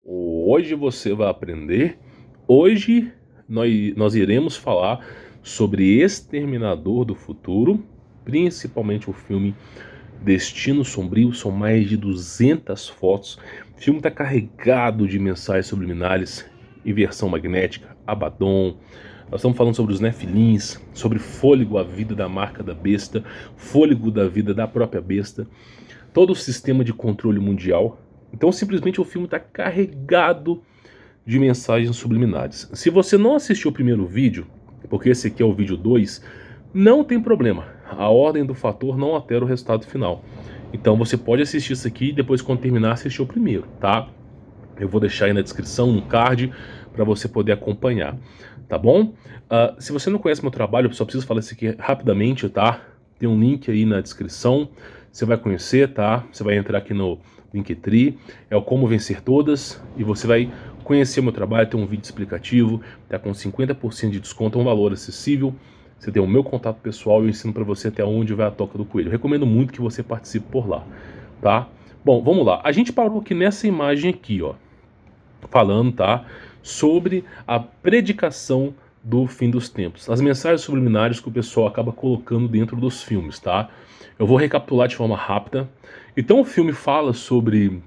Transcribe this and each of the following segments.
Hoje você vai aprender. Hoje nós iremos falar sobre Exterminador do Futuro, principalmente o filme Destino Sombrio. São mais de 200 fotos. O filme está carregado de mensagens subliminares, inversão magnética, Abaddon. Nós estamos falando sobre os Nefilins, sobre fôlego, a vida da marca da besta, fôlego da vida da própria besta, todo o sistema de controle mundial. Então simplesmente o filme está carregado de mensagens subliminares. Se você não assistiu o primeiro vídeo, porque esse aqui é o vídeo 2, não tem problema. A ordem do fator não altera o resultado final. Então você pode assistir isso aqui e depois, quando terminar, assistir o primeiro, tá? Eu vou deixar aí na descrição um card para você poder acompanhar, tá bom? Se você não conhece meu trabalho, eu só preciso falar isso aqui rapidamente, tá? Tem um link aí na descrição, você vai conhecer, tá? Você vai entrar aqui no Linktree, é o Como Vencer Todas, e você vai conhecer o meu trabalho. Tem um vídeo explicativo, tá com 50% de desconto, é um valor acessível. Você tem o meu contato pessoal e eu ensino para você até onde vai a toca do coelho. Eu recomendo muito que você participe por lá, tá? Bom, vamos lá. A gente parou aqui nessa imagem aqui, ó, falando, tá, sobre a predicação do fim dos tempos, as mensagens subliminares que o pessoal acaba colocando dentro dos filmes, tá? Eu vou recapitular de forma rápida. Então o filme fala sobre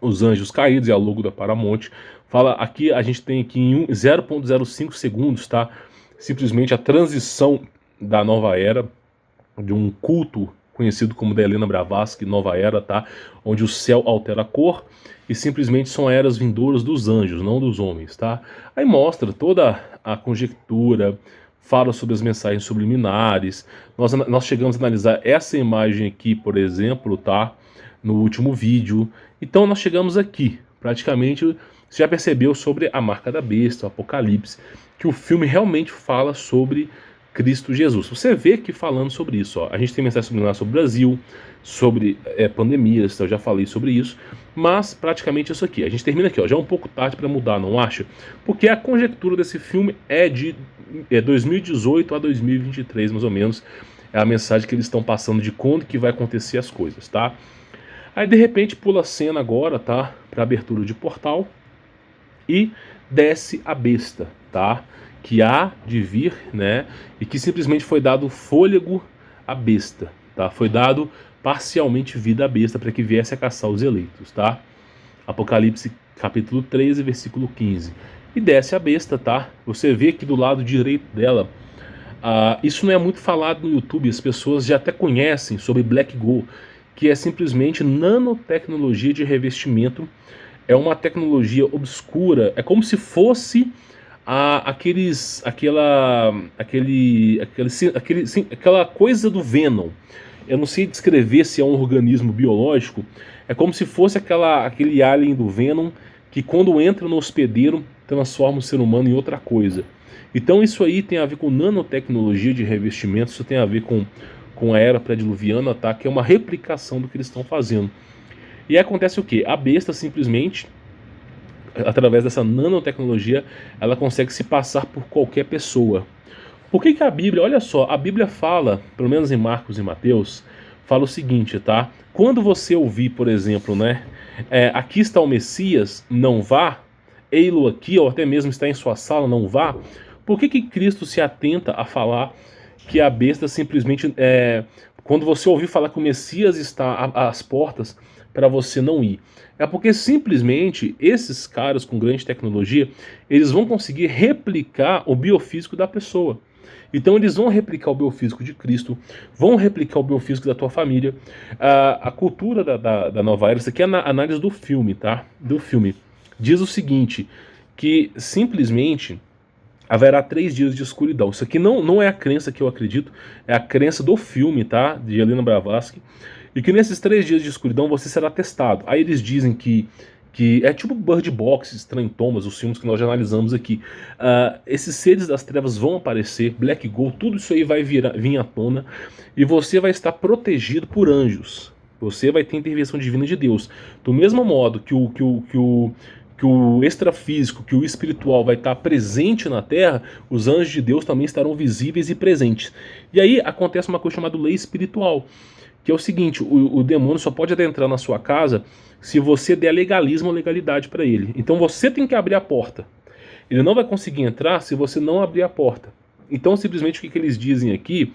os anjos caídos, é a logo da Paramount. Fala aqui, a gente tem aqui em 0,05 segundos, tá? Simplesmente a transição da nova era, de um culto conhecido como da Helena Blavatsky, Nova Era, tá? Onde o céu altera a cor e simplesmente são eras vindouras dos anjos, não dos homens, tá? Aí mostra toda a conjectura, fala sobre as mensagens subliminares. Nós chegamos a analisar essa imagem aqui, por exemplo, tá? No último vídeo. Então nós chegamos aqui, praticamente você já percebeu sobre a marca da besta, o Apocalipse, que o filme realmente fala sobre Cristo Jesus. Você vê aqui falando sobre isso, ó. A gente tem mensagem subliminar sobre o Brasil, sobre pandemias, eu já falei sobre isso, mas praticamente isso aqui. A gente termina aqui, ó, já é um pouco tarde para mudar, não acha? Porque a conjectura desse filme é de 2018 a 2023, mais ou menos. É a mensagem que eles estão passando de quando que vai acontecer as coisas, tá? Aí de repente pula a cena agora, tá? Para abertura de portal e desce a besta, tá? Que há de vir, né? E que simplesmente foi dado fôlego à besta, tá? Foi dado parcialmente vida à besta para que viesse a caçar os eleitos, tá? Apocalipse capítulo 13, versículo 15. E desce a besta, tá? Você vê aqui do lado direito dela. Isso não é muito falado no YouTube, as pessoas já até conhecem sobre Black Go, que é simplesmente nanotecnologia de revestimento. É uma tecnologia obscura, é como se fosse aquela coisa do Venom. Eu não sei descrever se é um organismo biológico, é como se fosse aquele alien do Venom que quando entra no hospedeiro transforma o ser humano em outra coisa. Então isso aí tem a ver com nanotecnologia de revestimento, isso tem a ver com a era pré-diluviana, tá? Que é uma replicação do que eles estão fazendo. E aí acontece o quê? A besta simplesmente, através dessa nanotecnologia, ela consegue se passar por qualquer pessoa. Por que a Bíblia, olha só, a Bíblia fala, pelo menos em Marcos e Mateus, fala o seguinte, tá? Quando você ouvir, por exemplo, né, aqui está o Messias, não vá, ei-lo aqui, ou até mesmo está em sua sala, não vá, por que Cristo se atenta a falar que a besta simplesmente, quando você ouvir falar que o Messias está às portas, para você não ir? É porque simplesmente esses caras com grande tecnologia, eles vão conseguir replicar o biofísico da pessoa. Então eles vão replicar o biofísico de Cristo, vão replicar o biofísico da tua família. A cultura da nova era, isso aqui é a análise do filme, tá? Do filme. Diz o seguinte, que simplesmente haverá 3 dias de escuridão. Isso aqui não é a crença que eu acredito, é a crença do filme, tá? De Helena Blavatsky. E que nesses 3 dias de escuridão você será testado. Aí eles dizem que é tipo Bird Box, Estranho Thomas, os filmes que nós já analisamos aqui. Esses seres das trevas vão aparecer, Black Gold, tudo isso aí vai vir à tona. E você vai estar protegido por anjos. Você vai ter intervenção divina de Deus. Do mesmo modo que o extrafísico, que o espiritual vai estar presente na Terra, os anjos de Deus também estarão visíveis e presentes. E aí acontece uma coisa chamada lei espiritual, que é o seguinte: o demônio só pode adentrar na sua casa se você der legalismo ou legalidade para ele. Então você tem que abrir a porta. Ele não vai conseguir entrar se você não abrir a porta. Então simplesmente o que eles dizem aqui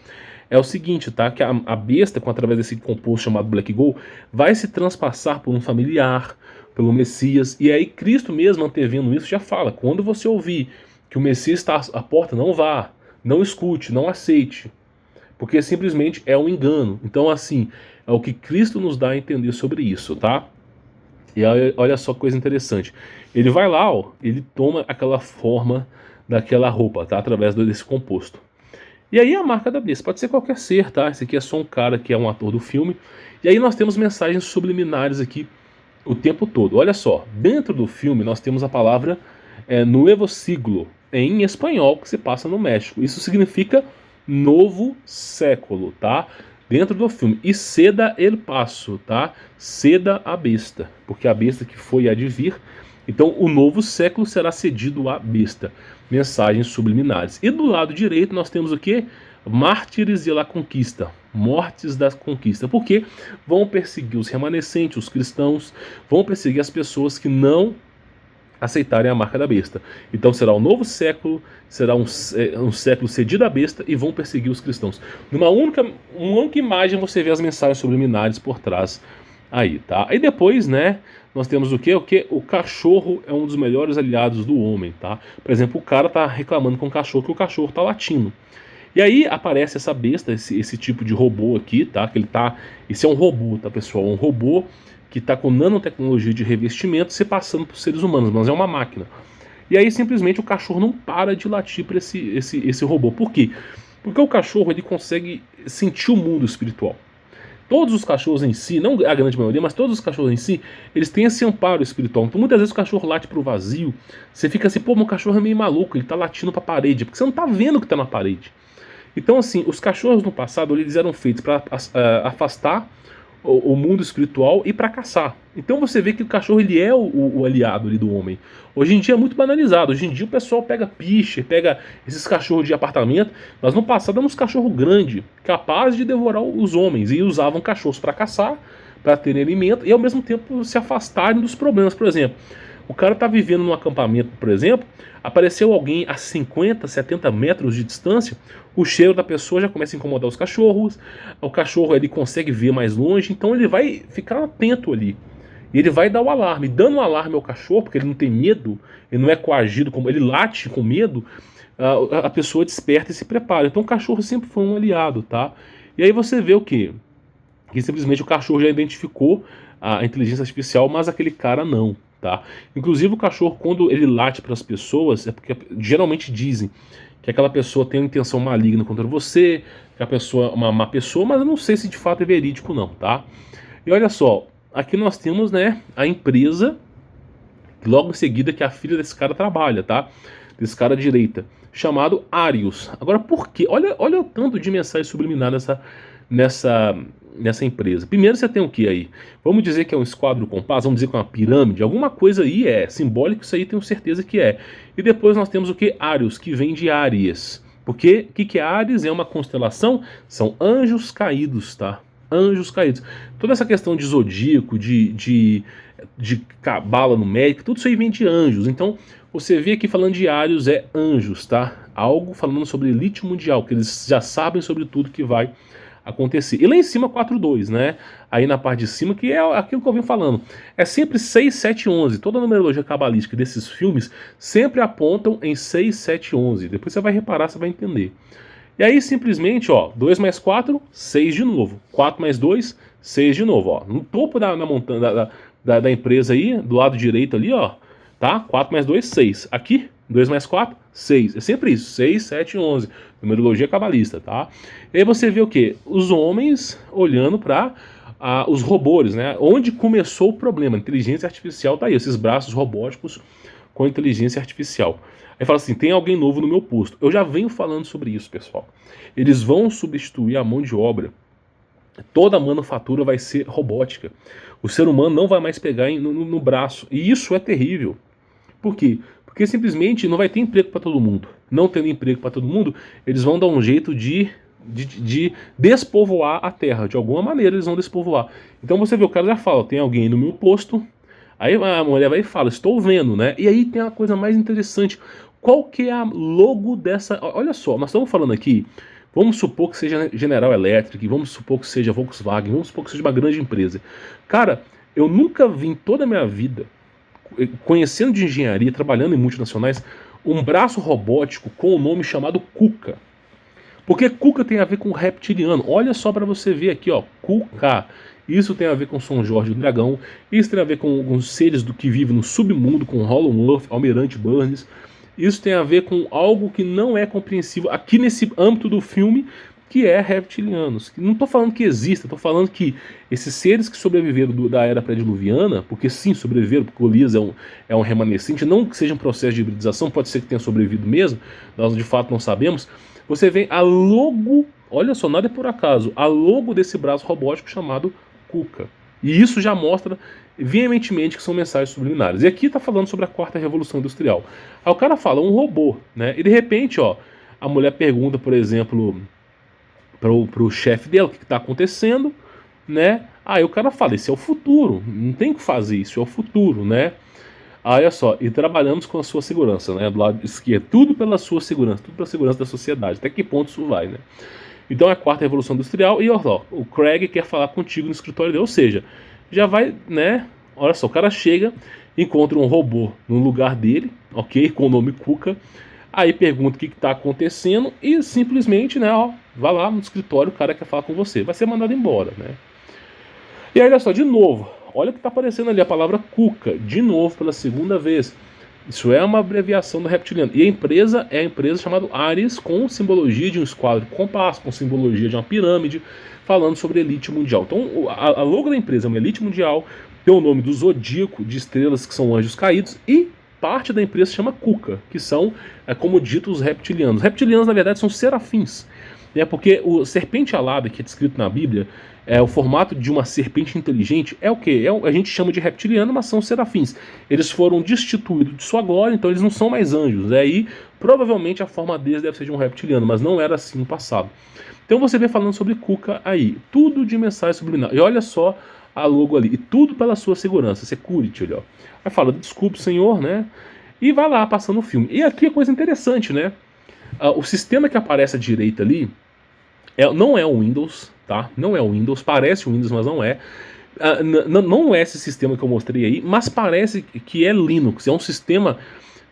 é o seguinte, tá? Que a besta, através desse composto chamado Black Gold, vai se transpassar por um familiar, pelo Messias. E aí Cristo mesmo, antevendo isso, já fala: quando você ouvir que o Messias está à porta, não vá, não escute, não aceite, porque simplesmente é um engano. Então assim, é o que Cristo nos dá a entender sobre isso, tá? E aí, olha só que coisa interessante. Ele vai lá, ó, ele toma aquela forma daquela roupa, tá? Através desse composto. E aí a marca da besta pode ser qualquer ser, tá? Esse aqui é só um cara que é um ator do filme. E aí nós temos mensagens subliminares aqui o tempo todo. Olha só, dentro do filme nós temos a palavra Nuevo Siglo, em espanhol, que se passa no México. Isso significa novo século, tá? Dentro do filme. E ceda el passo, tá? Ceda a besta, porque a besta que foi há de vir. Então o novo século será cedido à besta. Mensagens subliminares. E do lado direito nós temos o quê? Mártires de la conquista, mortes da conquista, porque vão perseguir os remanescentes, os cristãos, vão perseguir as pessoas que não aceitarem a marca da besta. Então será um novo século, será um século cedido à besta, e vão perseguir os cristãos. Numa única imagem você vê as mensagens subliminares por trás aí, tá? Aí depois, né, nós temos o quê? O cachorro é um dos melhores aliados do homem, tá? Por exemplo, o cara tá reclamando com o cachorro que o cachorro tá latindo. E aí aparece essa besta, esse tipo de robô aqui, tá? Que ele tá. Esse é um robô, tá, pessoal? Um robô que tá com nanotecnologia de revestimento se passando por seres humanos, mas é uma máquina. E aí simplesmente o cachorro não para de latir para esse robô. Por quê? Porque o cachorro ele consegue sentir o mundo espiritual. Todos os cachorros em si, não a grande maioria, mas todos os cachorros em si, eles têm esse amparo espiritual. Então muitas vezes o cachorro late pro vazio, você fica assim, pô, meu cachorro é meio maluco, ele tá latindo pra parede, porque você não tá vendo o que tá na parede. Então assim, os cachorros no passado eles eram feitos para afastar o mundo espiritual e para caçar. Então você vê que o cachorro ele é o aliado ali do homem. Hoje em dia é muito banalizado. Hoje em dia o pessoal pega piche, pega esses cachorros de apartamento, mas no passado eram uns cachorros grandes, capazes de devorar os homens, e usavam cachorros para caçar, para terem alimento e ao mesmo tempo se afastarem dos problemas. Por exemplo, o cara está vivendo num acampamento, por exemplo, apareceu alguém a 50, 70 metros de distância, o cheiro da pessoa já começa a incomodar os cachorros, o cachorro ele consegue ver mais longe, então ele vai ficar atento ali. E ele vai dar o alarme. Dando o alarme ao cachorro, porque ele não tem medo, ele não é coagido, como ele late com medo, a pessoa desperta e se prepara. Então o cachorro sempre foi um aliado, tá? E aí você vê o quê? Que simplesmente o cachorro já identificou a inteligência artificial, mas aquele cara não. Tá? Inclusive o cachorro, quando ele late para as pessoas, é porque geralmente dizem que aquela pessoa tem uma intenção maligna contra você, que a pessoa é uma má pessoa, mas eu não sei se de fato é verídico não, tá? E olha só, aqui nós temos, né, a empresa, logo em seguida que a filha desse cara trabalha, tá? Desse cara à direita, chamado Arius. Agora por quê? Olha o tanto de mensagem subliminar nessa empresa. Primeiro você tem o que aí? Vamos dizer que é um esquadro compás, vamos dizer que é uma pirâmide, alguma coisa aí é simbólico, isso aí tenho certeza que é. E depois nós temos o que? Ários, que vem de Áries. Porque o que é Áries? É uma constelação, são anjos caídos, tá? Anjos caídos. Toda essa questão de zodíaco, de cabala numérica, tudo isso aí vem de anjos. Então você vê aqui falando de Ários é anjos, tá? Algo falando sobre elite mundial, que eles já sabem sobre tudo que vai acontecer. E lá em cima 4-2, né? Aí na parte de cima, que é aquilo que eu venho falando. É sempre 6, 7, 11. Toda a numerologia cabalística desses filmes sempre apontam em 6, 7, 11. Depois você vai reparar, você vai entender. E aí simplesmente, ó, 2 mais 4, 6 de novo. 4 mais 2, 6 de novo, ó. No topo da montanha da empresa aí, do lado direito ali, ó, tá? 4 mais 2, 6. Aqui, 2 mais 4, 6. É sempre isso, 6, 7, 11. Numerologia cabalista, tá? E aí você vê o quê? Os homens olhando para os robôs, né? Onde começou o problema? A inteligência artificial tá aí, esses braços robóticos com inteligência artificial. Aí fala assim, tem alguém novo no meu posto. Eu já venho falando sobre isso, pessoal. Eles vão substituir a mão de obra. Toda a manufatura vai ser robótica. O ser humano não vai mais pegar no braço. E isso é terrível. Por quê? Porque simplesmente não vai ter emprego para todo mundo. Não tendo emprego para todo mundo, eles vão dar um jeito de de despovoar a Terra. De alguma maneira eles vão despovoar. Então você vê, o cara já fala, tem alguém no meu posto. Aí a mulher vai e fala, estou vendo, né? E aí tem a coisa mais interessante. Qual que é a logo dessa... Olha só, nós estamos falando aqui, vamos supor que seja General Electric, vamos supor que seja Volkswagen, vamos supor que seja uma grande empresa. Cara, eu nunca vi em toda a minha vida, conhecendo de engenharia, trabalhando em multinacionais, um braço robótico com o nome chamado Kuka. Porque Kuka tem a ver com reptiliano. Olha só para você ver aqui, ó, Kuka. Isso tem a ver com São Jorge do Dragão. Isso tem a ver com os seres do que vivem no submundo, com Hollow Earth, Almirante Burns. Isso tem a ver com algo que não é compreensível aqui nesse âmbito do filme, que é reptilianos. Não estou falando que exista, estou falando que esses seres que sobreviveram da era pré-diluviana, porque sim, sobreviveram, porque o Elias é um remanescente, não que seja um processo de hibridização, pode ser que tenha sobrevivido mesmo, nós de fato não sabemos. Você vê a logo, olha só, nada é por acaso, a logo desse braço robótico chamado Kuka. E isso já mostra veementemente que são mensagens subliminares. E aqui está falando sobre a quarta revolução industrial. Aí o cara fala, um robô, né? E de repente, ó, a mulher pergunta, por exemplo, pro chefe dela o que está acontecendo, né? Aí o cara fala, esse é o futuro, não tem o que fazer, isso é o futuro, né? Aí olha só, e trabalhamos com a sua segurança, né? Do lado esquerdo, tudo pela sua segurança, tudo pela segurança da sociedade. Até que ponto isso vai, né? Então é a quarta revolução industrial e ó, o Craig quer falar contigo no escritório dele, ou seja, já vai, né? Olha só, o cara chega, encontra um robô no lugar dele, ok? Com o nome Kuka. Aí pergunta o que está acontecendo e simplesmente, né, ó, vai lá no escritório, o cara quer falar com você. Vai ser mandado embora, né? E aí, olha só, de novo, olha o que está aparecendo ali, a palavra Kuka, de novo, pela segunda vez. Isso é uma abreviação do reptiliano. E a empresa é a empresa chamada Ares, com simbologia de um esquadro de compasso, com simbologia de uma pirâmide, falando sobre elite mundial. Então, a logo da empresa é uma elite mundial, tem o nome do zodíaco de estrelas que são anjos caídos, e parte da empresa se chama Kuka, que são, como dito, os reptilianos. Os reptilianos, na verdade, são serafins, né, porque o serpente alada, que é descrito na Bíblia, o formato de uma serpente inteligente é o que? A gente chama de reptiliano, mas são serafins. Eles foram destituídos de sua glória, então eles não são mais anjos. Aí, provavelmente, a forma deles deve ser de um reptiliano, mas não era assim no passado. Então você vê falando sobre Kuka aí, tudo de mensagem subliminar. E olha só a logo ali, e tudo pela sua segurança, security, olha, ó. Aí fala, desculpe, senhor, né? E vai lá passando o filme. E aqui é coisa interessante, né? O sistema que aparece à direita ali não é o Windows, tá? Não é o Windows, parece o Windows, mas não é. Não é esse sistema que eu mostrei aí, mas parece que é Linux, é um sistema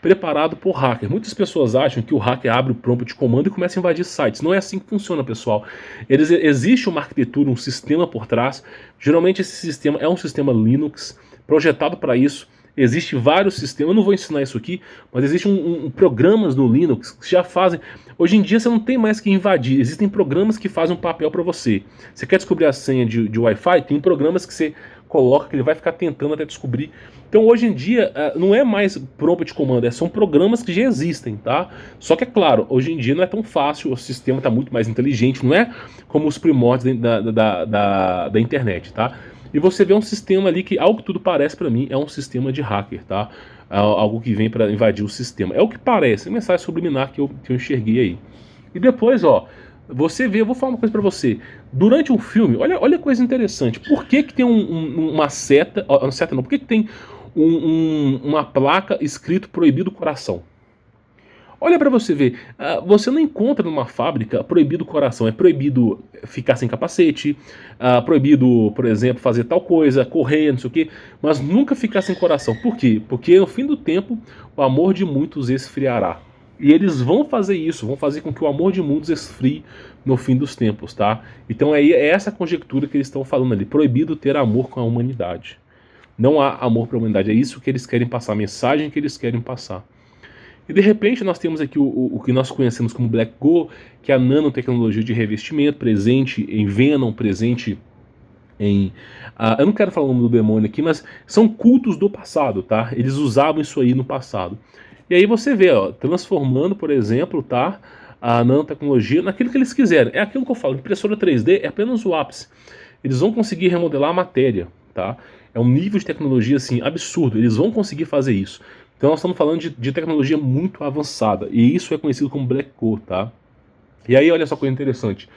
preparado por hacker. Muitas pessoas acham que o hacker abre o prompt de comando e começa a invadir sites. Não é assim que funciona, pessoal. Existe uma arquitetura, um sistema por trás. Geralmente esse sistema é um sistema Linux, projetado para isso. Existem vários sistemas, eu não vou ensinar isso aqui, mas existem programas no Linux que já fazem. Hoje em dia você não tem mais que invadir, existem programas que fazem um papel para você. Você quer descobrir a senha de Wi-Fi? Tem programas que você coloca que ele vai ficar tentando até descobrir. Então hoje em dia não é mais prompt de comando, são programas que já existem, tá? Só que é claro, hoje em dia não é tão fácil, o sistema está muito mais inteligente, não é como os primórdios da internet, tá? E você vê um sistema ali que, ao que tudo parece para mim, é um sistema de hacker, tá? Algo que vem para invadir o sistema. É o que parece, é mensagem subliminar que eu enxerguei aí. E depois, ó, você vê, eu vou falar uma coisa para você. Durante um filme, olha a coisa interessante. Por que tem uma seta, uma seta não, por que tem uma placa escrito proibido coração? Olha para você ver, você não encontra numa fábrica proibido coração, é proibido ficar sem capacete, proibido, por exemplo, fazer tal coisa, correr, não sei o quê, mas nunca ficar sem coração. Por quê? Porque no fim do tempo o amor de muitos esfriará. E eles vão fazer isso, vão fazer com que o amor de muitos esfrie no fim dos tempos, tá? Então é essa conjectura que eles estão falando ali, proibido ter amor com a humanidade. Não há amor para a humanidade, é isso que eles querem passar, a mensagem que eles querem passar. E de repente nós temos aqui o que nós conhecemos como Black Go, que é a nanotecnologia de revestimento, presente em Venom, presente em... eu não quero falar o nome do demônio aqui, mas são cultos do passado, tá? Eles usavam isso aí no passado. E aí você vê, ó, transformando, por exemplo, tá, a nanotecnologia naquilo que eles quiserem. É aquilo que eu falo, impressora 3D é apenas o ápice. Eles vão conseguir remodelar a matéria, tá? É um nível de tecnologia, assim, absurdo. Eles vão conseguir fazer isso. Então nós estamos falando de tecnologia muito avançada, e isso é conhecido como Black Hole, tá? E aí, olha só que coisa interessante.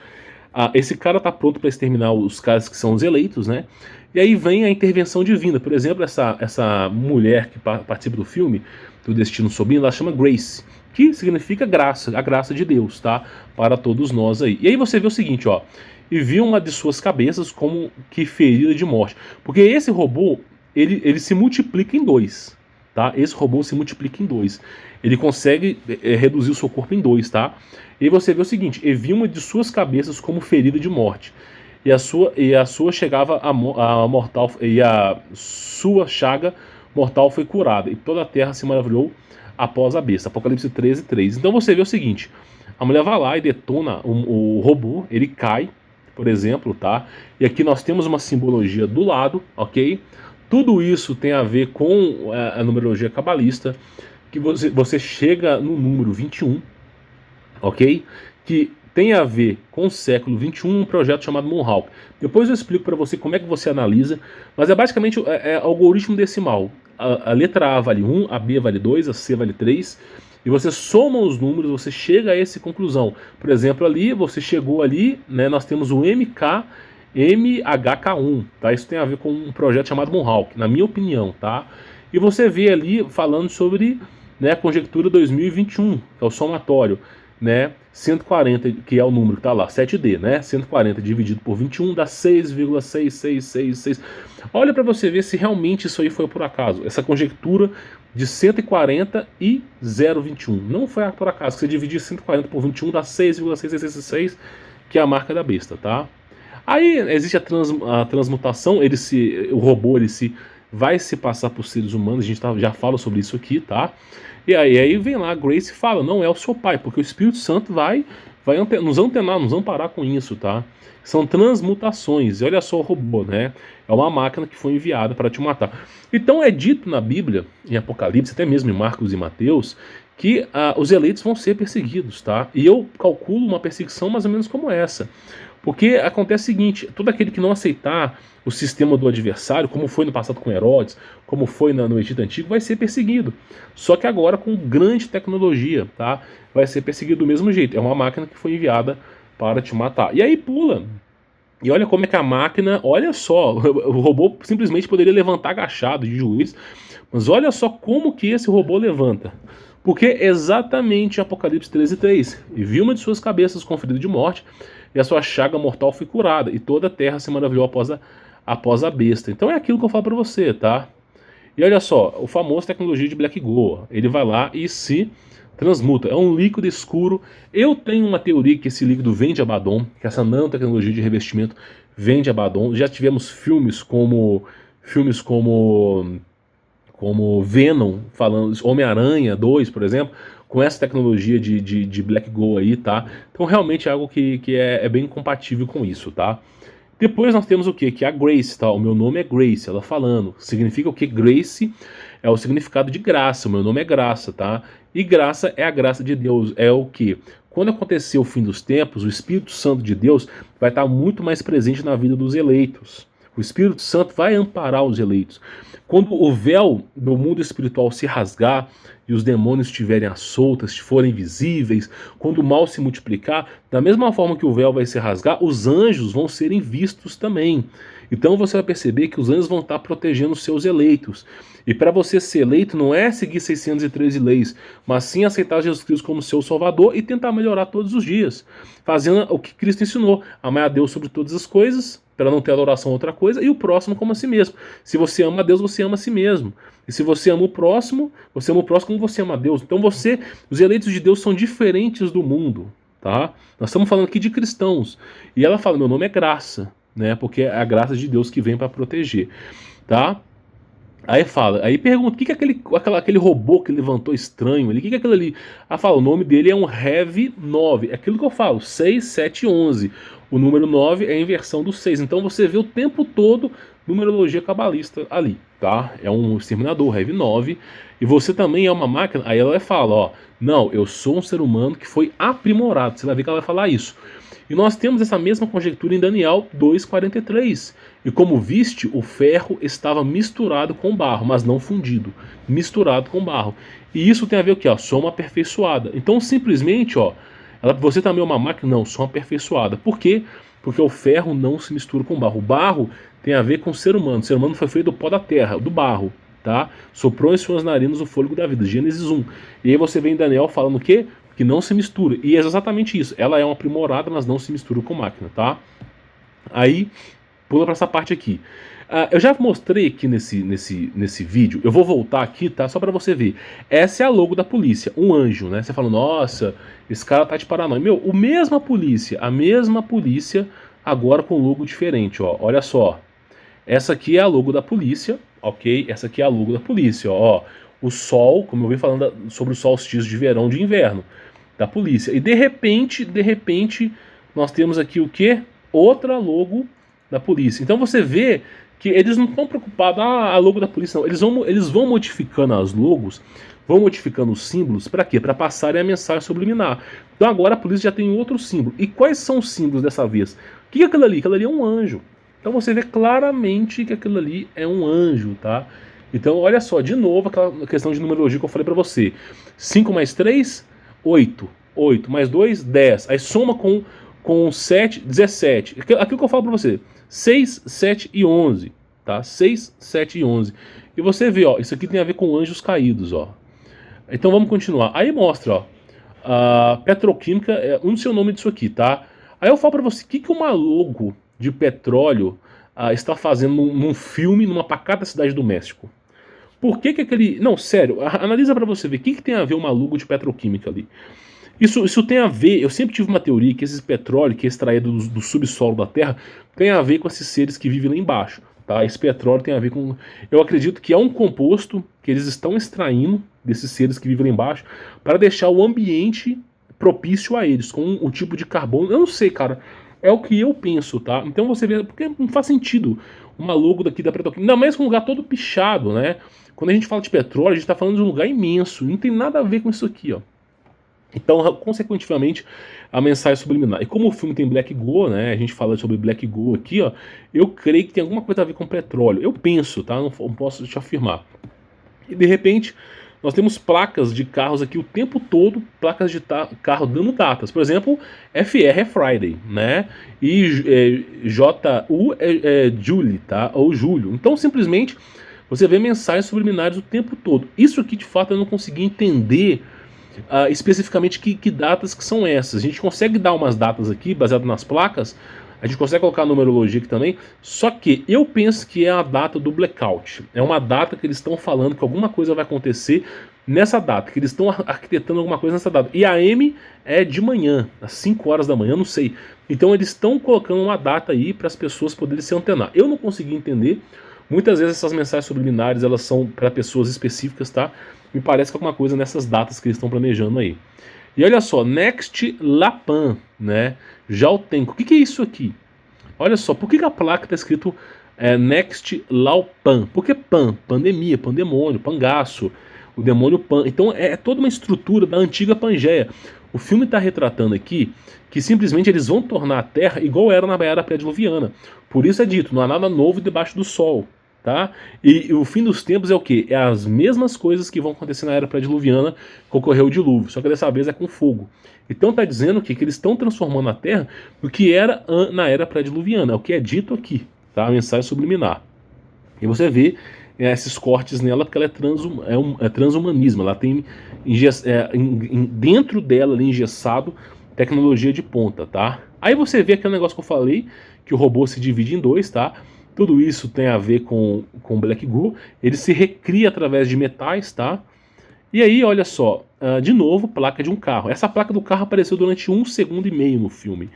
Esse cara tá pronto para exterminar os caras que são os eleitos, né? E aí vem a intervenção divina. Por exemplo, essa mulher que participa do filme, do Destino Sobrinho, ela chama Grace, que significa graça, a graça de Deus, tá? Para todos nós aí. E aí você vê o seguinte, ó. E viu uma de suas cabeças como que ferida de morte. Porque esse robô, ele se multiplica em dois, tá? Esse robô se multiplica em dois. Ele consegue reduzir o seu corpo em dois, tá? E você vê o seguinte, e viu uma de suas cabeças como ferida de morte. E a sua chegava a mortal, e a sua chaga mortal foi curada, e toda a terra se maravilhou após a besta. Apocalipse 13:3. Então você vê o seguinte, a mulher vai lá e detona o robô, ele cai, por exemplo, tá? E aqui nós temos uma simbologia do lado, ok? Tudo isso tem a ver com a numerologia cabalista, que você chega no número 21, ok? Que tem a ver com o século 21, um projeto chamado Monhawk. Depois eu explico para você como é que você analisa, mas é basicamente algoritmo decimal. A letra A vale 1, a B vale 2, a C vale 3, e você soma os números, você chega a essa conclusão. Por exemplo, ali, você chegou ali, né, nós temos o MHK1, tá? Isso tem a ver com um projeto chamado Monhawk, na minha opinião, tá? E você vê ali falando sobre, né, a conjectura 2021, que é o somatório, né, 140, que é o número que está lá, 7D, né, 140 dividido por 21 dá 6,6666. Olha para você ver se realmente isso aí foi por acaso, essa conjectura de 140 e 0,21, não foi por acaso, você dividir 140 por 21 dá 6,6666, que é a marca da besta, tá? Aí existe a transmutação, o robô vai se passar por seres humanos, a gente já fala sobre isso aqui, tá? E aí vem lá, a Grace fala, não é o seu pai, porque o Espírito Santo vai nos antenar, nos amparar com isso, tá? São transmutações, e olha só o robô, né? É uma máquina que foi enviada para te matar. Então é dito na Bíblia, em Apocalipse, até mesmo em Marcos e Mateus, que os eleitos vão ser perseguidos, tá? E eu calculo uma perseguição mais ou menos como essa. Porque acontece o seguinte, todo aquele que não aceitar o sistema do adversário, como foi no passado com Herodes, como foi no Egito Antigo, vai ser perseguido. Só que agora com grande tecnologia, tá? Vai ser perseguido do mesmo jeito. É uma máquina que foi enviada para te matar. E aí pula. E olha como é que a máquina, olha só, o robô simplesmente poderia levantar agachado de joelhos, mas olha só como que esse robô levanta. Porque exatamente Apocalipse 13:3. E viu uma de suas cabeças com ferida de morte, e a sua chaga mortal foi curada, e toda a terra se maravilhou após a besta. Então é aquilo que eu falo para você, tá? E olha só, o famoso tecnologia de Black Goa, ele vai lá e se transmuta. É um líquido escuro. Eu tenho uma teoria que esse líquido vem de Abaddon, que essa nanotecnologia de revestimento vem de Abaddon. Já tivemos filmes como Venom, falando Homem-Aranha 2, por exemplo, com essa tecnologia de Black Goa aí, tá? Então realmente é algo que é bem compatível com isso, tá? Depois nós temos o quê? Que é a Grace, tá? O meu nome é Grace, ela falando. Significa o quê? Grace é o significado de graça, o meu nome é graça, tá? E graça é a graça de Deus, é o quê? Quando acontecer o fim dos tempos, o Espírito Santo de Deus vai estar muito mais presente na vida dos eleitos. O Espírito Santo vai amparar os eleitos. Quando o véu do mundo espiritual se rasgar e os demônios estiverem à solta, forem visíveis, quando o mal se multiplicar, da mesma forma que o véu vai se rasgar, os anjos vão serem vistos também. Então você vai perceber que os anjos vão estar protegendo os seus eleitos. E para você ser eleito não é seguir 613 leis, mas sim aceitar Jesus Cristo como seu Salvador e tentar melhorar todos os dias, fazendo o que Cristo ensinou, amar a Deus sobre todas as coisas, para não ter adoração a outra coisa, e o próximo como a si mesmo. Se você ama a Deus, você ama a si mesmo. E se você ama o próximo como você ama a Deus. Então os eleitos de Deus são diferentes do mundo, tá? Nós estamos falando aqui de cristãos. E ela fala, meu nome é graça, né? Porque é a graça de Deus que vem para proteger, tá? Aí pergunta, o que é aquele robô que levantou estranho ali? O que é aquilo ali? Ela fala, o nome dele é um Rev 9. É aquilo que eu falo, 6, 7, 11. O número 9 é a inversão do 6. Então você vê o tempo todo numerologia cabalista ali, tá? É um exterminador, Rev 9. E você também é uma máquina. Aí ela fala, ó, não, eu sou um ser humano que foi aprimorado. Você vai ver que ela vai falar isso. E nós temos essa mesma conjectura em Daniel 2,43. E como viste, o ferro estava misturado com barro, mas não fundido. Misturado com barro. E isso tem a ver o quê? Ó, soma aperfeiçoada. Então simplesmente, ó, Você também é uma máquina? Não, sou uma aperfeiçoada. Por quê? Porque o ferro não se mistura com o barro. O barro tem a ver com o ser humano. O ser humano foi feito do pó da terra, do barro, tá? Soprou em suas narinas o fôlego da vida. Gênesis 1. E aí você vê em Daniel falando o quê? Que não se mistura. E é exatamente isso. Ela é uma aprimorada, mas não se mistura com máquina, tá? Aí, pula para essa parte aqui. Eu já mostrei aqui nesse vídeo, eu vou voltar aqui, tá? Só para você ver. Essa é a logo da polícia, um anjo, né? Você fala, nossa, esse cara tá de paranoia. Meu, a mesma polícia, agora com logo diferente, ó. Olha só. Essa aqui é a logo da polícia, ok? Essa aqui é a logo da polícia, ó. O sol, como eu venho falando sobre o solstício de verão, de inverno, da polícia. E de repente, nós temos aqui o quê? Outra logo da polícia. Então você vê que eles não estão preocupados, a logo da polícia não. Eles vão modificando as logos, vão modificando os símbolos, para quê? Para passarem a mensagem subliminar. Então agora a polícia já tem outro símbolo. E quais são os símbolos dessa vez? O que é aquilo ali? Aquilo ali é um anjo. Então você vê claramente que aquilo ali é um anjo, tá? Então olha só, de novo aquela questão de numerologia que eu falei para você. 5 mais 3, 8. 8 mais 2, 10. Aí soma com 7, 17. Aquilo que eu falo para você. 6, 7 e 11, tá? 6, 7 e 11. E você vê, ó, isso aqui tem a ver com anjos caídos, ó. Então vamos continuar. Aí mostra, ó, a petroquímica é um seu nome disso aqui, tá? Aí eu falo para você, o que uma logo de petróleo está fazendo num filme numa pacata cidade do México? Por que aquele... Não, sério, analisa para você ver, o que tem a ver uma logo de petroquímica ali? Isso tem a ver, eu sempre tive uma teoria que esse petróleo que é extraído do subsolo da Terra tem a ver com esses seres que vivem lá embaixo, tá? Esse petróleo tem a ver com... Eu acredito que é um composto que eles estão extraindo desses seres que vivem lá embaixo para deixar o ambiente propício a eles, com o tipo de carbono. Eu não sei, cara, é o que eu penso, tá? Então você vê, porque não faz sentido uma logo daqui da petroquímica, ainda mais com um lugar todo pichado, né? Quando a gente fala de petróleo, a gente está falando de um lugar imenso, não tem nada a ver com isso aqui, ó. Então, consequentemente, a mensagem subliminar. E como o filme tem Black Go, né? A gente fala sobre Black Go aqui, ó. Eu creio que tem alguma coisa a ver com petróleo. Eu penso, tá? Não posso te afirmar. E de repente, nós temos placas de carros aqui o tempo todo, placas de carro dando datas. Por exemplo, FR é Friday, né? E JU é Julie, tá? Ou Julho. Então, simplesmente, você vê mensagens subliminares o tempo todo. Isso aqui, de fato, eu não consegui entender especificamente que datas que são essas. A gente consegue dar umas datas aqui, baseado nas placas, a gente consegue colocar a numerologia aqui também, só que eu penso que é a data do blackout. É uma data que eles estão falando que alguma coisa vai acontecer nessa data, que eles estão arquitetando alguma coisa nessa data. E a AM é de manhã, às 5 horas da manhã, não sei. Então eles estão colocando uma data aí para as pessoas poderem se antenar. Eu não consegui entender. Muitas vezes essas mensagens subliminares, elas são para pessoas específicas, tá? Me parece que é alguma coisa nessas datas que eles estão planejando aí. E olha só, Next Lapan, né? Jaltenco. O que é isso aqui? Olha só, por que a placa está escrito Next Laupan? Porque Pan, pandemia, pandemônio, pangaço, o demônio Pan. Então é toda uma estrutura da antiga Pangeia. O filme está retratando aqui que simplesmente eles vão tornar a Terra igual era na era pré-diluviana. Por isso é dito, não há nada novo debaixo do sol. Tá? E o fim dos tempos é o quê? É as mesmas coisas que vão acontecer na era pré-diluviana que ocorreu o dilúvio, só que dessa vez é com fogo. Então está dizendo que eles estão transformando a Terra no que era na era pré-diluviana, é o que é dito aqui, tá? A mensagem subliminar. E você vê esses cortes nela porque ela é transhumanismo, ela tem dentro dela ali, engessado tecnologia de ponta, tá? Aí você vê aquele negócio que eu falei, que o robô se divide em dois, tá? Tudo isso tem a ver com Black Goo. Ele se recria através de metais, tá? E aí, olha só, de novo, placa de um carro. Essa placa do carro apareceu durante 1,5 segundos no filme.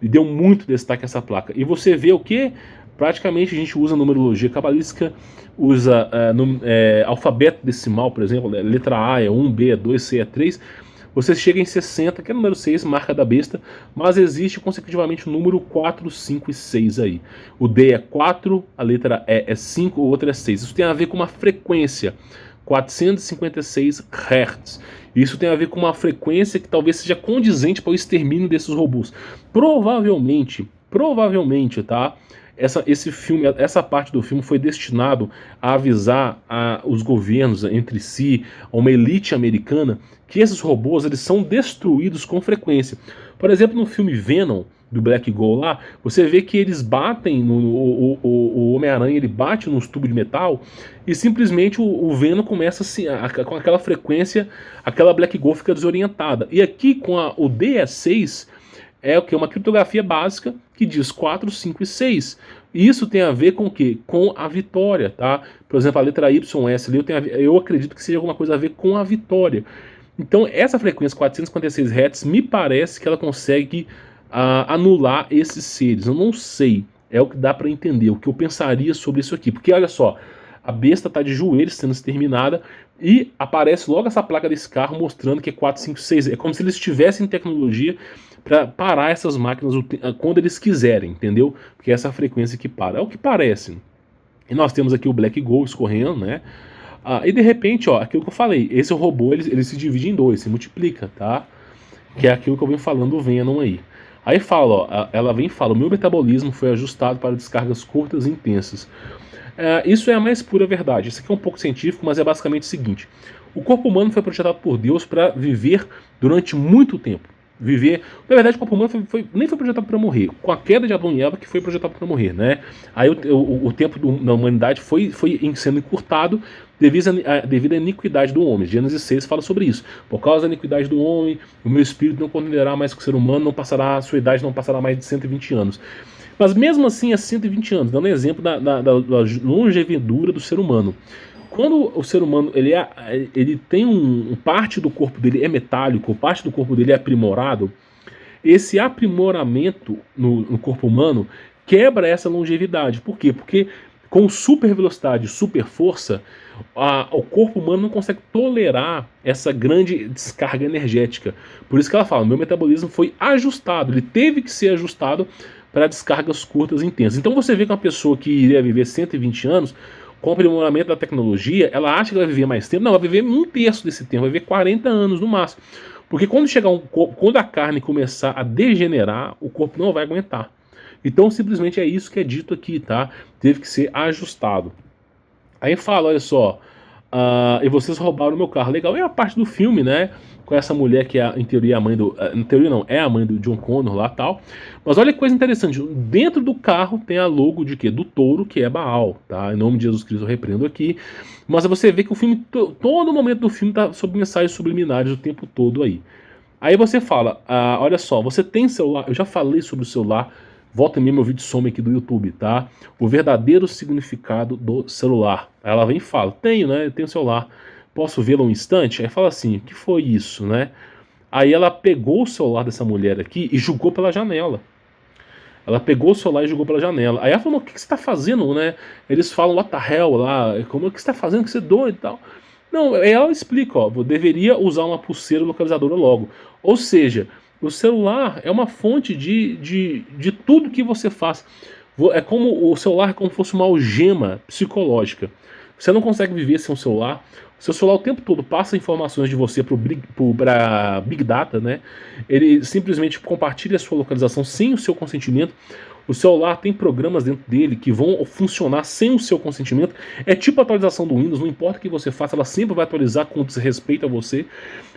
E deu muito destaque essa placa. E você vê o que? Praticamente a gente usa numerologia cabalística, usa alfabeto decimal, por exemplo, letra A é 1, B é 2, C é 3. Você chega em 60, que é o número 6, marca da besta, mas existe consecutivamente o número 4, 5 e 6 aí. O D é 4, a letra E é 5, o outro é 6. Isso tem a ver com uma frequência, 456 Hz. Isso tem a ver com uma frequência que talvez seja condizente para o extermínio desses robôs. Provavelmente, tá? esse filme, essa parte do filme foi destinado a avisar os governos entre si, a uma elite americana, que esses robôs eles são destruídos com frequência. Por exemplo, no filme Venom, do Black Ghoul lá, você vê que eles batem, o Homem-Aranha ele bate nos tubos de metal e simplesmente o Venom começa assim, com aquela frequência, aquela Black Ghoul fica desorientada. E aqui com o DE6 é o que? Uma criptografia básica que diz 4, 5 e 6. E isso tem a ver com o quê? Com a vitória, tá? Por exemplo, a letra YS ali, eu acredito que seja alguma coisa a ver com a vitória. Então, essa frequência 456 Hz me parece que ela consegue anular esses seres. Eu não sei, é o que dá para entender, o que eu pensaria sobre isso aqui. Porque olha só, a besta está de joelhos sendo exterminada e aparece logo essa placa desse carro mostrando que é 456. É como se eles tivessem tecnologia para parar essas máquinas quando eles quiserem, entendeu? Porque é essa frequência que para. É o que parece. E nós temos aqui o Black Ghoul escorrendo, né? E de repente, ó, aquilo que eu falei, esse robô ele se divide em dois, se multiplica, tá? Que é aquilo que eu venho falando do Venom aí. Aí fala, ó, ela vem e fala, o meu metabolismo foi ajustado para descargas curtas e intensas. Isso é a mais pura verdade. Isso aqui é um pouco científico, mas é basicamente o seguinte. O corpo humano foi projetado por Deus para viver durante muito tempo. Na verdade, o corpo humano nem foi projetado para morrer. Com a queda de Adão e Eva que foi projetado para morrer, né? Aí o tempo da humanidade foi sendo encurtado devido à iniquidade do homem. Gênesis 6 fala sobre isso. Por causa da iniquidade do homem, o meu espírito não contenderá mais que o ser humano, a sua idade não passará mais de 120 anos. Mas mesmo assim é 120 anos, dando exemplo da longevidura do ser humano. Quando o ser humano ele tem parte do corpo dele é metálico, parte do corpo dele é aprimorado, esse aprimoramento no corpo humano quebra essa longevidade. Por quê? Porque com super velocidade, super força, o corpo humano não consegue tolerar essa grande descarga energética. Por isso que ela fala, meu metabolismo foi ajustado, ele teve que ser ajustado para descargas curtas e intensas. Então você vê que uma pessoa que iria viver 120 anos, com o aprimoramento da tecnologia, ela acha que vai viver mais tempo. Não, vai viver um terço desse tempo, vai viver 40 anos no máximo. Porque quando a carne começar a degenerar, o corpo não vai aguentar. Então simplesmente é isso que é dito aqui, tá? Teve que ser ajustado. Aí fala, olha só, e vocês roubaram o meu carro. Legal, é a parte do filme, né? Com essa mulher que em teoria é a mãe do... Em teoria não, é a mãe do John Connor lá e tal. Mas olha que coisa interessante, dentro do carro tem a logo de quê? Do touro, que é Baal, tá? Em nome de Jesus Cristo eu repreendo aqui. Mas você vê que o filme, todo momento do filme tá sob mensagens subliminares o tempo todo aí. Aí você fala, olha só, você tem celular, eu já falei sobre o celular, volta e meia meu vídeo some aqui do YouTube, tá? O verdadeiro significado do celular. Aí ela vem e fala, tenho, né? Eu tenho celular. Posso vê-lo um instante? Aí fala assim, o que foi isso, né? Aí ela pegou o celular dessa mulher aqui e jogou pela janela. Ela pegou o celular e jogou pela janela. Aí ela falou, o que você tá fazendo, né? Eles falam, what the hell lá, o que você tá fazendo, que você é doido e tal. Não, aí ela explica, ó, deveria usar uma pulseira localizadora logo. Ou seja, o celular é uma fonte de tudo que você faz. É como o celular é como se fosse uma algema psicológica. Você não consegue viver sem um celular. O seu celular o tempo todo passa informações de você para Big Data, né? Ele simplesmente compartilha a sua localização sem o seu consentimento. O celular tem programas dentro dele que vão funcionar sem o seu consentimento. É tipo a atualização do Windows, não importa o que você faça, ela sempre vai atualizar com desrespeito a você.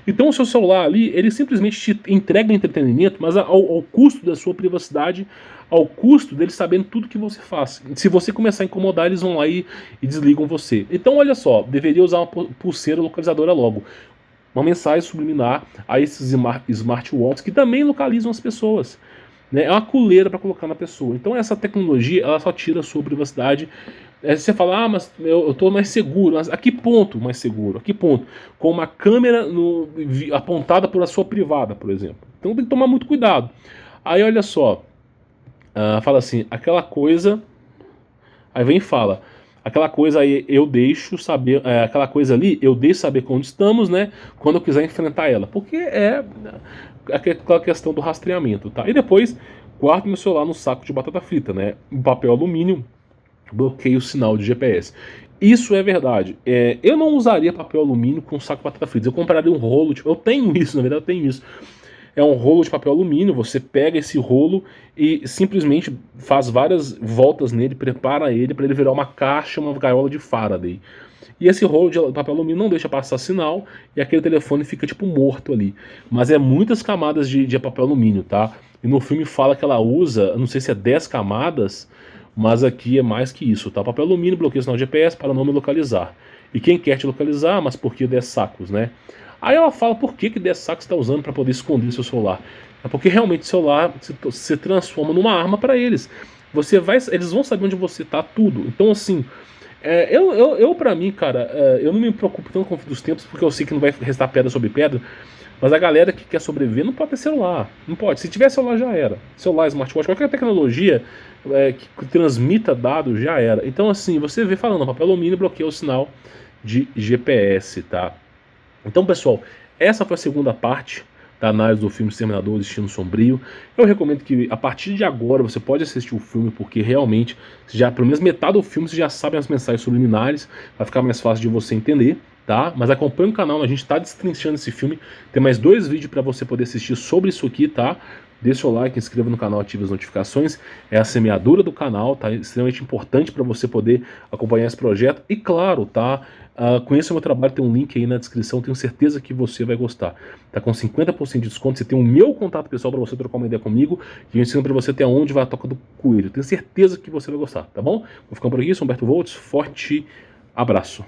Então o seu celular ali, ele simplesmente te entrega entretenimento, mas ao custo da sua privacidade, ao custo deles sabendo tudo que você faz. Se você começar a incomodar, eles vão lá e desligam você. Então olha só, deveria usar uma pulseira localizadora logo. Uma mensagem subliminar a esses smartwatches que também localizam as pessoas. Né? É uma coleira para colocar na pessoa. Então essa tecnologia, ela só tira a sua privacidade. Você fala, mas eu estou mais seguro. Mas a que ponto mais seguro? A que ponto? Com uma câmera apontada para a sua privada, por exemplo. Então tem que tomar muito cuidado. Aí olha só, fala assim, aquela coisa... Aí vem e fala, aquela coisa aí eu deixo saber, aquela coisa ali eu deixo saber onde estamos, né? Quando eu quiser enfrentar ela. Porque é aquela questão do rastreamento, tá? E depois guardo meu celular no saco de batata frita, né? Um papel alumínio bloqueia o sinal de GPS. Isso é verdade. Eu não usaria papel alumínio com saco de batata frita. Eu compraria um rolo, tipo, eu tenho isso, na verdade eu tenho isso. é um rolo de papel alumínio, você pega esse rolo e simplesmente faz várias voltas nele, prepara ele para ele virar uma caixa, uma gaiola de Faraday. E esse rolo de papel alumínio não deixa passar sinal e aquele telefone fica tipo morto ali. Mas é muitas camadas de papel alumínio, tá? E no filme fala que ela usa, não sei se é 10 camadas, mas aqui é mais que isso, tá? Papel alumínio bloqueia o sinal GPS para não me localizar. E quem quer te localizar, mas por que 10 sacos, né? Aí ela fala por que 10 sacos está usando para poder esconder seu celular. É porque realmente o celular se transforma numa arma para eles. Eles vão saber onde você tá, tudo. Então assim, eu para mim, cara, eu não me preocupo tanto com o fim dos tempos, porque eu sei que não vai restar pedra sobre pedra, mas a galera que quer sobreviver não pode ter celular, não pode. Se tiver celular já era. Celular, smartwatch, qualquer tecnologia que transmita dados já era. Então assim, você vê falando, papel alumínio bloqueia o sinal de GPS, tá? Então pessoal, essa foi a segunda parte da análise do filme Exterminador Destino Sombrio. Eu recomendo que a partir de agora você pode assistir o filme, porque realmente, já pelo menos metade do filme você já sabe as mensagens subliminares, vai ficar mais fácil de você entender, tá? Mas acompanha o canal, a gente está destrinchando esse filme, tem mais 2 vídeos para você poder assistir sobre isso aqui, tá? Deixa o like, inscreva no canal, ative as notificações, é a semeadura do canal, tá? Extremamente importante para você poder acompanhar esse projeto. E claro, tá? Conheça o meu trabalho, tem um link aí na descrição, tenho certeza que você vai gostar. Tá com 50% de desconto, você tem o meu contato pessoal para você trocar uma ideia comigo, e eu ensino para você até onde vai a toca do coelho. Tenho certeza que você vai gostar, tá bom? Vou ficando por aqui, sou Humberto Volts, forte abraço.